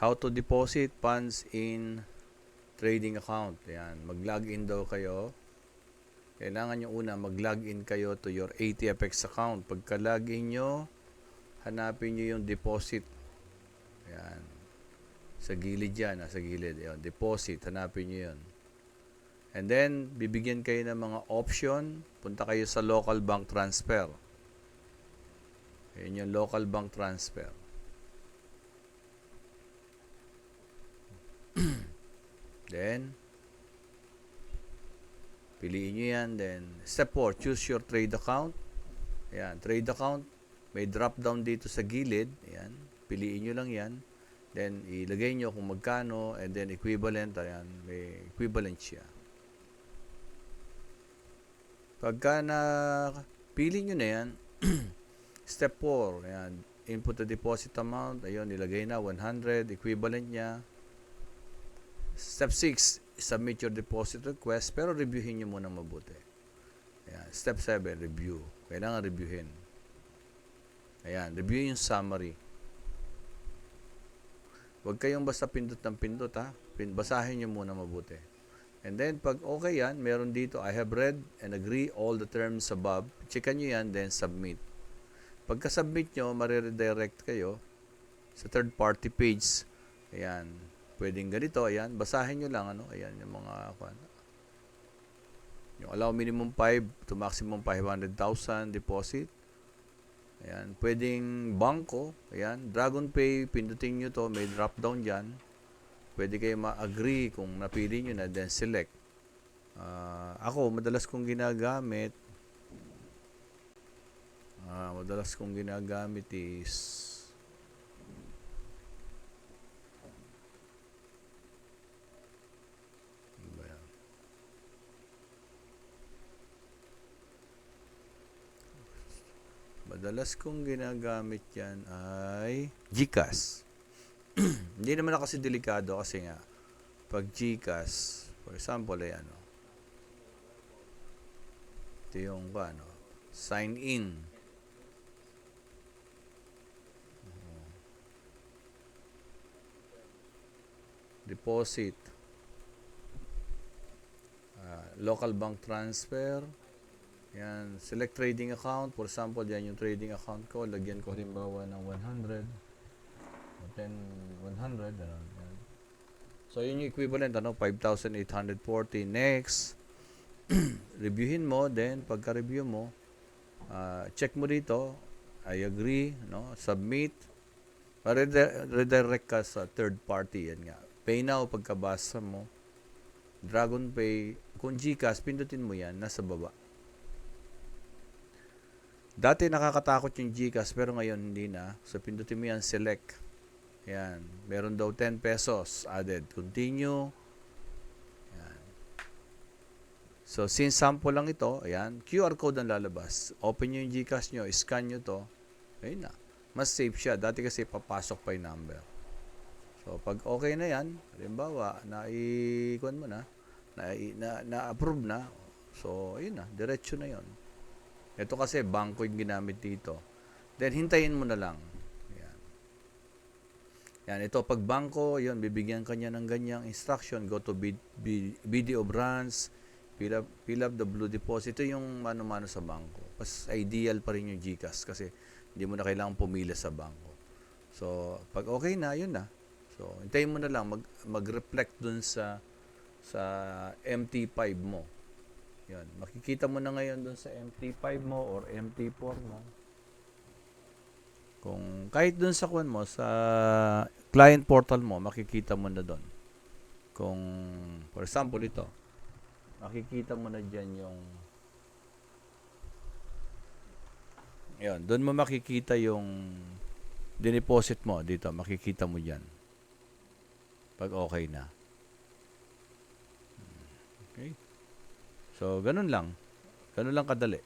How to deposit funds in trading account. Ayan, mag-login daw kayo. Kailangan nyo una mag-login kayo to your ATFX account. Pagka-login nyo, hanapin nyo yung deposit. Ayan. Sa gilid yan, sa gilid. Ayan, deposit, hanapin nyo yun. And then, bibigyan kayo ng mga option. Punta kayo sa local bank transfer. Ayan yung local bank transfer. Then, piliin nyo yan. Then, step 4, choose your trade account. Ayan, trade account. May drop down dito sa gilid. Ayan, piliin nyo lang yan. Then, ilagay nyo kung magkano. And then, equivalent. Ayan, may equivalent siya. Pagka pili nyo na yan, step 4, ayan, input the deposit amount. Ayun, nilagay na 100, equivalent niya. Step 6, submit your deposit request, pero reviewin nyo muna mabuti. Ayan. Step 7, review. Kailangan reviewin. Ayan, review yung summary. Huwag kayong basta pindot ng pindot, ha. Basahin nyo muna mabuti. And then, pag okay yan, meron dito, I have read and agree all the terms above. Checkan nyo yan, then submit. Pagka-submit nyo, mariredirect kayo sa third-party page. Ayan. Pwedeng ganito, ayan. Basahin nyo lang, ano. Ayan, yung mga, yung allow minimum 5 to maximum 500,000 deposit. Ayan. Pwedeng bangko. Ayan. Dragon Pay, pindutin nyo to. May drop down dyan. Pwede kayo ma-agree kung napili nyo na, then select. Ako, madalas kong ginagamit is yan ay GCash. Hindi naman na kasi delikado kasi nga pag GCash, for example, ay ano, ito yung sign in. Deposit. Local bank transfer. Yan, select trading account. For example, yan yung trading account ko. Lagyan ko halimbawa ng 100. Then 100, yan. So, yun yung equivalent, 5,840. Next, reviewin mo, then, pagka-review mo, check mo dito, I agree, submit, redirect ka sa third party, yan nga. Pay now, pagkabasa mo, Dragon Pay, kung GCash, pindutin mo yan, nasa baba. Dati nakakatakot yung GCash, pero ngayon hindi na. So, pindutin mo yan, select. Yan. Meron daw 10 pesos added. Continue. Yan. So, since sample lang ito, ayan, QR code ang lalabas. Open nyo yung GCash nyo, scan nyo to. Ayun na. Mas safe siya. Dati kasi papasok pa yung number. So, pag okay na yan, halimbawa, na-i-kuan mo na-approve na. So, ayun na. Diretso na yon. Ito kasi, bangko yung ginamit dito. Then, hintayin mo na lang. Yan, ito, pag bangko, yun, bibigyan kanya ng ganyang instruction. Go to BDO branch, fill up the blue deposit. Ito yung mano-mano sa bangko. Mas ideal pa rin yung GCash kasi hindi mo na kailangan pumila sa bangko. So, pag okay na, yun na. So, hintayin mo na lang, mag-reflect dun sa MT5 mo. Yan, makikita mo na ngayon dun sa MT5 mo or MT4 mo. Kung kahit dun sa mo, sa client portal mo, makikita mo na doon. Kung, for example, ito, makikita mo na dyan yung, yun, doon mo makikita yung dineposit mo dito, makikita mo dyan. Pag okay na. Okay? So, ganun lang. Ganun lang kadali.